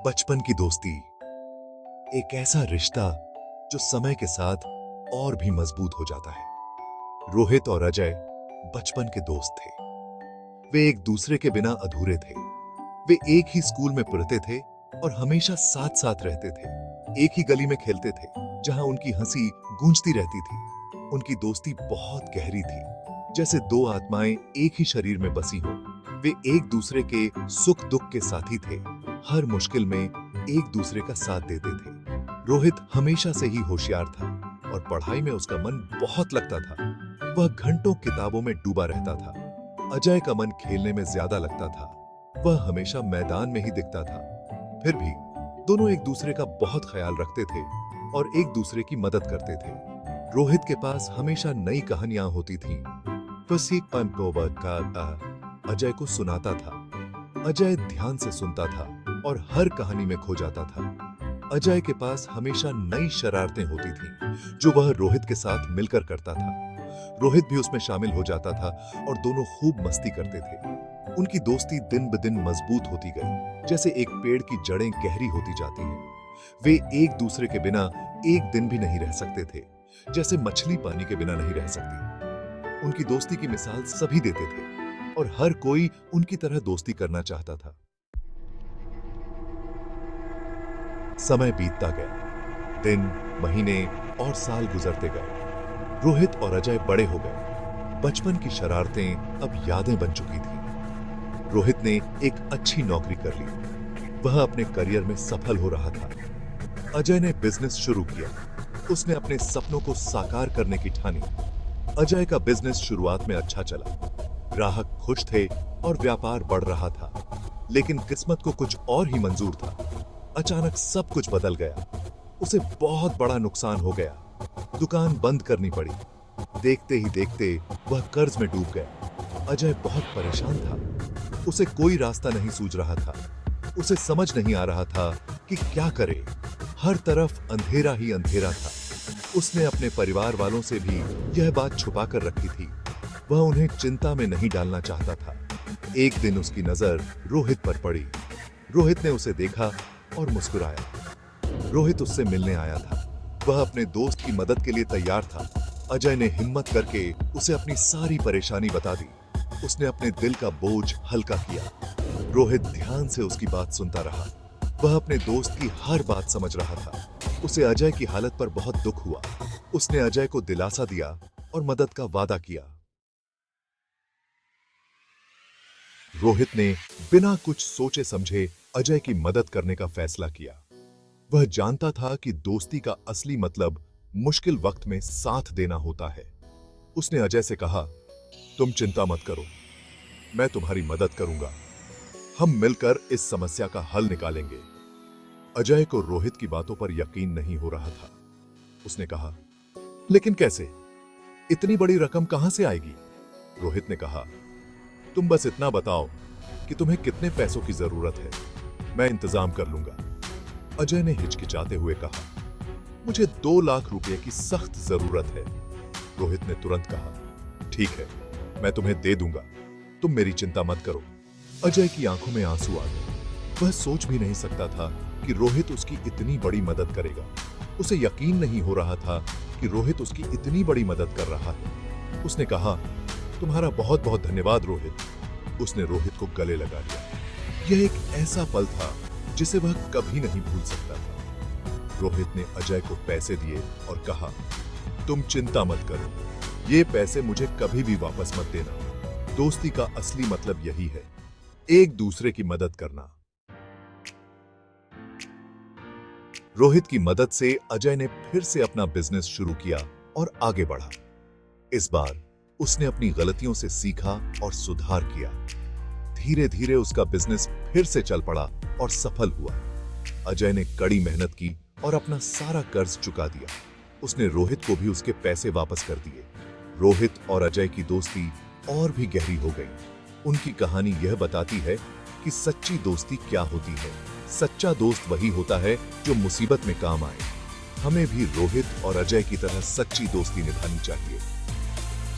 बचपन की दोस्ती एक ऐसा रिश्ता जो समय के साथ और भी मजबूत हो जाता है। रोहित और अजय बचपन के दोस्त थे। वे एक दूसरे के बिना अधूरे थे। वे एक ही स्कूल में पढ़ते थे और हमेशा साथ साथ रहते थे। एक ही गली में खेलते थे जहां उनकी हंसी गूंजती रहती थी। उनकी दोस्ती बहुत गहरी थी, जैसे दो आत्माएं एक ही शरीर में बसी हो। वे एक दूसरे के सुख दुख के साथी थे। हर मुश्किल में एक दूसरे का साथ देते थे। रोहित हमेशा से ही होशियार था और पढ़ाई में उसका मन बहुत लगता था। वह घंटों किताबों में डूबा रहता था। अजय का मन खेलने में ज्यादा लगता था। वह हमेशा मैदान में ही दिखता था। फिर भी दोनों एक दूसरे का बहुत ख्याल रखते थे और एक दूसरे की मदद करते थे। रोहित के पास हमेशा नई कहानियां होती थीं। अजय को सुनाता था। अजय ध्यान से सुनता था और हर कहानी में खो जाता था। अजय के पास हमेशा नई शरारतें होती थीं, जो वह रोहित के साथ मिलकर करता था। रोहित भी उसमें शामिल हो जाता था और दोनों खूब मस्ती करते थे। उनकी दोस्ती दिन ब दिन मजबूत होती गई, जैसे एक पेड़ की जड़ें गहरी होती जाती हैं। वे एक दूसरे के बिना एक दिन भी नहीं रह सकते थे, जैसे मछली पानी के बिना नहीं रह सकती। उनकी दोस्ती की मिसाल सभी देते थे और हर कोई उनकी तरह दोस्ती करना चाहता था। समय बीतता गया। दिन, महीने और साल गुजरते गए। रोहित और अजय बड़े हो गए। बचपन की शरारतें अब यादें बन चुकी थीं। रोहित ने एक अच्छी नौकरी कर ली। वह अपने करियर में सफल हो रहा था। अजय ने बिजनेस शुरू किया। उसने अपने सपनों को साकार करने की ठानी। अजय का बिजनेस शुरुआत में अच्छा चला। ग्राहक खुश थे और व्यापार बढ़ रहा था। लेकिन किस्मत को कुछ और ही मंजूर था। अचानक सब कुछ बदल गया। उसे बहुत बड़ा नुकसान हो गया। दुकान बंद करनी पड़ी। देखते ही देखते वह कर्ज में डूब गया। अजय बहुत परेशान था। उसे कोई रास्ता नहीं सूझ रहा था। उसे समझ नहीं आ रहा था कि क्या करे। हर तरफ अंधेरा ही अंधेरा था। उसने अपने परिवार वालों से भी यह बात छुपा कर रखी थी। वह उन्हें चिंता में नहीं डालना चाहता था। एक दिन उसकी नजर रोहित पर पड़ी। रोहित ने उसे देखा और मुस्कुराया। रोहित उससे मिलने आया था। वह अपने दोस्त की मदद के लिए तैयार था। अजय ने हिम्मत करके उसे अपनी सारी परेशानी बता दी। उसने अपने दिल का बोझ हल्का किया। रोहित ध्यान से उसकी बात सुनता रहा। वह अपने दोस्त की हर बात समझ रहा था। उसे अजय की हालत पर बहुत दुख हुआ। उसने अजय को दिलासा दिया और मदद का वादा किया। रोहित ने बिना कुछ सोचे समझे अजय की मदद करने का फैसला किया। वह जानता था कि दोस्ती का असली मतलब मुश्किल वक्त में साथ देना होता है। उसने अजय से कहा, तुम चिंता मत करो, मैं तुम्हारी मदद करूंगा। हम मिलकर इस समस्या का हल निकालेंगे। अजय को रोहित की बातों पर यकीन नहीं हो रहा था। उसने कहा, लेकिन कैसे? इतनी बड़ी रकम कहां से आएगी? रोहित ने कहा, तुम बस इतना बताओ कि तुम्हें कितने पैसों की जरूरत है, मैं इंतजाम कर लूंगा। अजय ने हिचकिचाते हुए कहा, मुझे 2 लाख रुपए की सख्त जरूरत है। रोहित ने तुरंत कहा, ठीक है, मैं तुम्हें दे दूंगा, तुम मेरी चिंता मत करो। अजय की आंखों में आंसू आ गए। वह सोच भी नहीं सकता था कि रोहित उसकी इतनी बड़ी मदद करेगा। उसे यकीन नहीं हो रहा था कि रोहित उसकी इतनी बड़ी मदद कर रहा है। उसने कहा, तुम्हारा बहुत बहुत धन्यवाद रोहित। उसने रोहित को गले लगा लिया। यह एक ऐसा पल था जिसे वह कभी नहीं भूल सकता था। रोहित ने अजय को पैसे दिए और कहा, तुम चिंता मत करो, ये पैसे मुझे कभी भी वापस मत देना। दोस्ती का असली मतलब यही है, एक दूसरे की मदद करना। रोहित की मदद से अजय ने फिर से अपना बिजनेस शुरू किया और आगे बढ़ा। इस बार उसने अपनी गलतियों से सीखा और सुधार किया। धीरे धीरे उसका बिजनेस फिर से चल पड़ा और सफल हुआ। अजय ने कड़ी मेहनत की और अपना सारा कर्ज चुका दिया। उसने रोहित को भी उसके पैसे वापस कर दिए। रोहित और अजय की दोस्ती और भी गहरी हो गई। उनकी कहानी यह बताती है कि सच्ची दोस्ती क्या होती है। सच्चा दोस्त वही होता है जो मुसीबत में काम आए। हमें भी रोहित और अजय की तरह सच्ची दोस्ती निभानी चाहिए।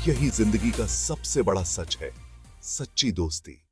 यही जिंदगी का सबसे बड़ा सच है, सच्ची दोस्ती।